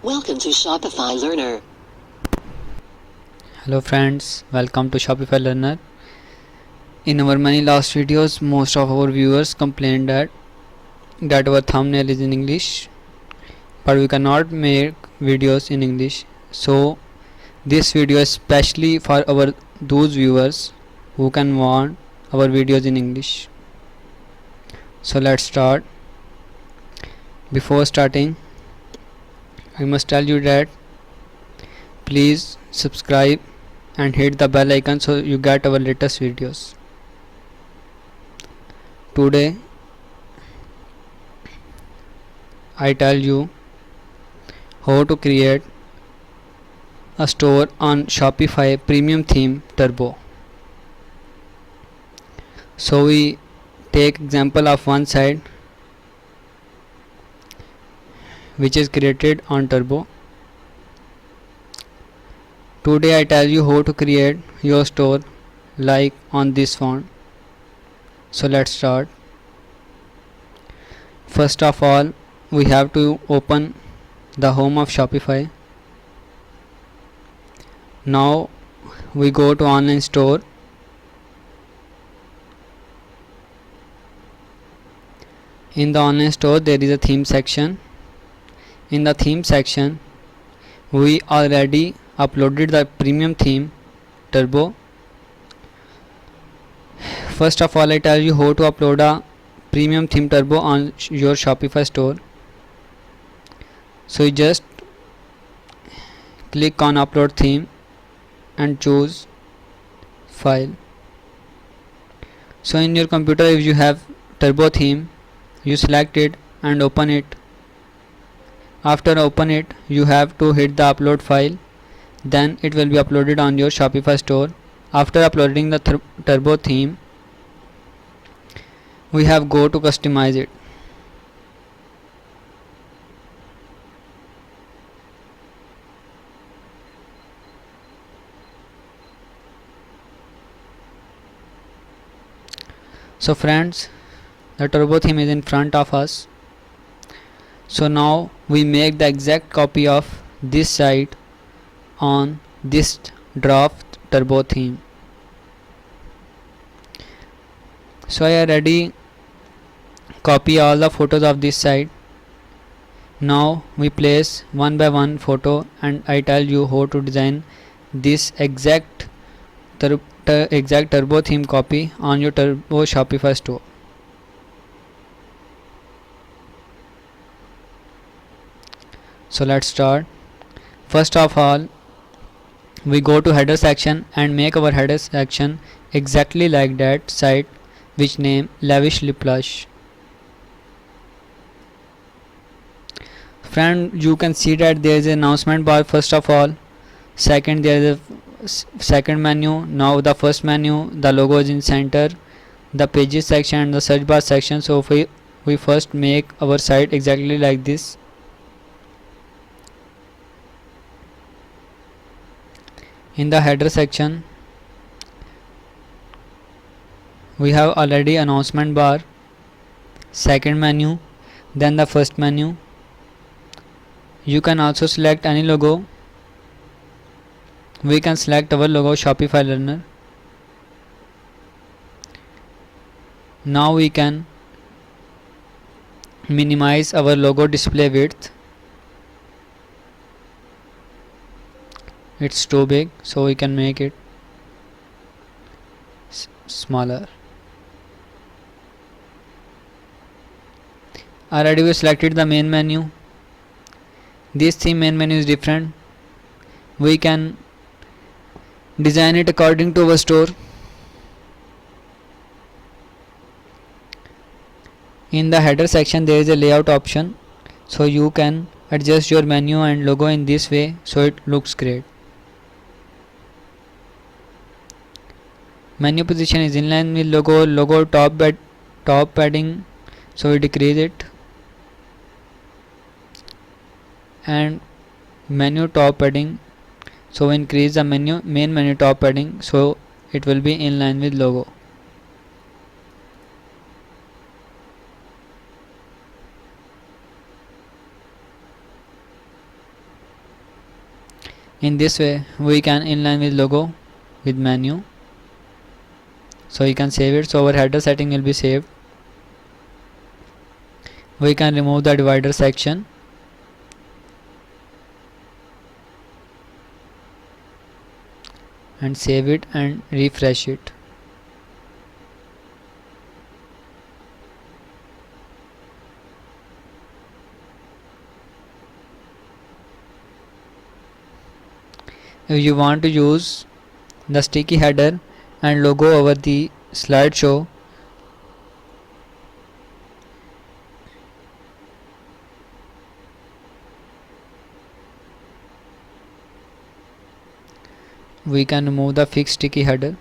Welcome to Shopify Learner. Hello friends, welcome to Shopify Learner. In our many last videos, most of our viewers complained that our thumbnail is in English, but we cannot make videos in English. So this video is especially for those viewers who can want our videos in English. So let's start. Before starting, I must tell you that please subscribe and hit the bell icon so you get our latest videos. Today I tell you how to create a store on Shopify premium theme Turbo. So we take example of one site which is created on Turbo. Today I tell you how to create your store like on this font. So let's start. First of all, we have to open the home of Shopify. Now we go to online store. In the online store there is a theme section. In the theme section we already uploaded the premium theme Turbo. First of all, I tell you how to upload a premium theme Turbo on your Shopify store. So you just click on upload theme and choose file. So in your computer, if you have Turbo theme, you select it and open it. After open it, you have to hit the upload file, then it will be uploaded on your Shopify store. After uploading the Turbo theme, we have go to customize it. So friends, the Turbo theme is in front of us. So now we make the exact copy of this site on this draft Turbo theme. So I already copy all the photos of this site. Now we place one by one photo and I tell you how to design this exact Turbo theme copy on your Turbo Shopify store. So let's start. First of all, we go to header section and make our header section exactly like that site which name Lavishly Plush. Friend, you can see that there is an announcement bar first of all. Second, there is a second menu. Now the first menu, the logo is in center, the pages section and the search bar section. So we first make our site exactly like this. In the header section, we have already announcement bar, second menu, then the first menu. You can also select any logo. We can select our logo Shopify Learner. Now we can minimize our logo display width. It's too big, so we can make it smaller. Already we selected the main menu. This theme main menu is different. We can design it according to our store. In the header section there is a layout option, so you can adjust your menu and logo in this way so it looks great. Menu position is in line with logo top padding, so we decrease it, and menu top padding, so we increase the main menu top padding so it will be in line with logo. In this way we can inline with logo with menu, so you can save it. So our header setting will be saved. We can remove the divider section and save it and refresh it. If you want to use the sticky header and logo over the slideshow, we can remove the fixed sticky header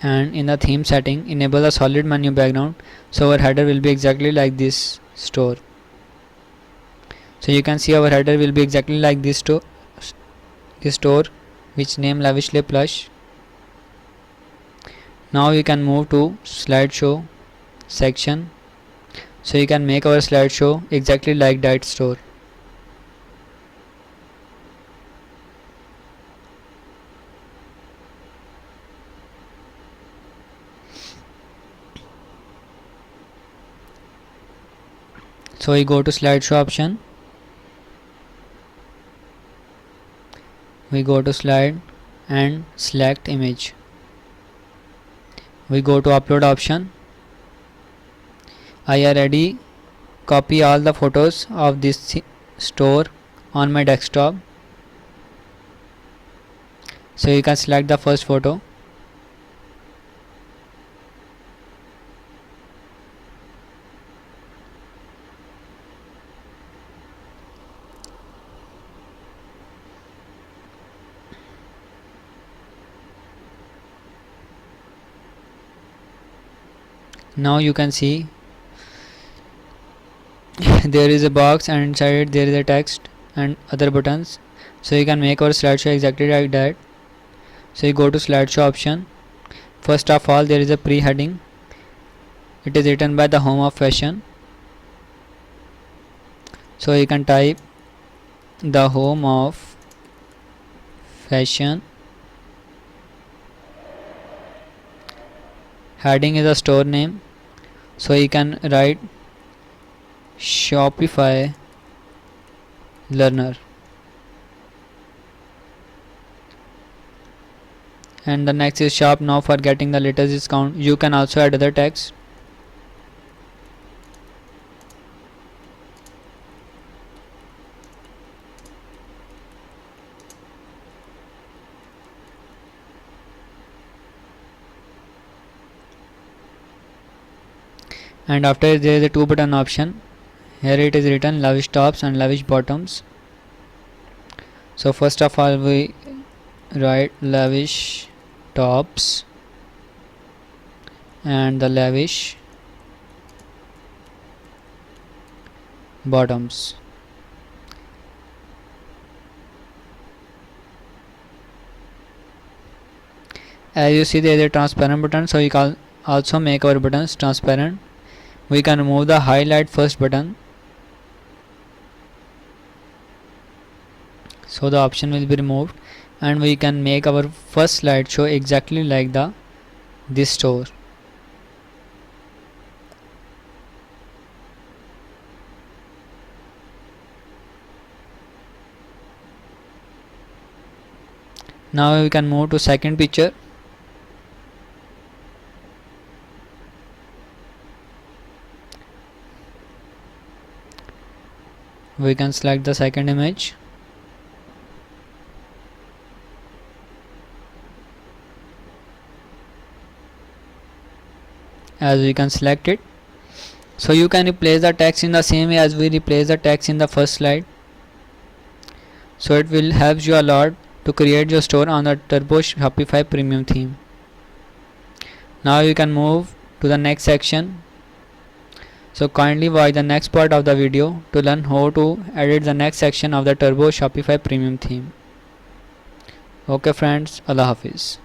and in the theme setting enable the solid menu background, so our header will be exactly like this store. So you can see our header will be exactly like this store which name Lavishly Plush. Now you can move to slideshow section, so you can make our slideshow exactly like that store. So we go to slideshow option, we go to slide and select image, we go to upload option. I already copy all the photos of this store on my desktop, so you can select the first photo. Now you can see there is a box and inside it there is a text and other buttons, so you can make our slideshow exactly like that. So you go to slideshow option. First of all, there is a pre-heading. It is written by the Home of Fashion, so you can type the Home of Fashion. Heading is a store name, so you can write Shopify Learner, and the next is shop now for getting the latest discount. You can also add other text. And after there is a 2 button option. Here it is written lavish tops and lavish bottoms. So first of all we write lavish tops and the lavish bottoms. As you see, there is a transparent button, so you can also make our buttons transparent. We can remove the highlight first button, so the option will be removed, and we can make our first slideshow exactly like this store. Now we can move to second picture. We can select the second image. As we can select it, so you can replace the text in the same way as we replace the text in the first slide. So it will help you a lot to create your store on the Turbo Shopify Premium theme. Now you can move to the next section. So kindly watch the next part of the video to learn how to edit the next section of the Turbo Shopify Premium theme. Okay friends, Allah Hafiz.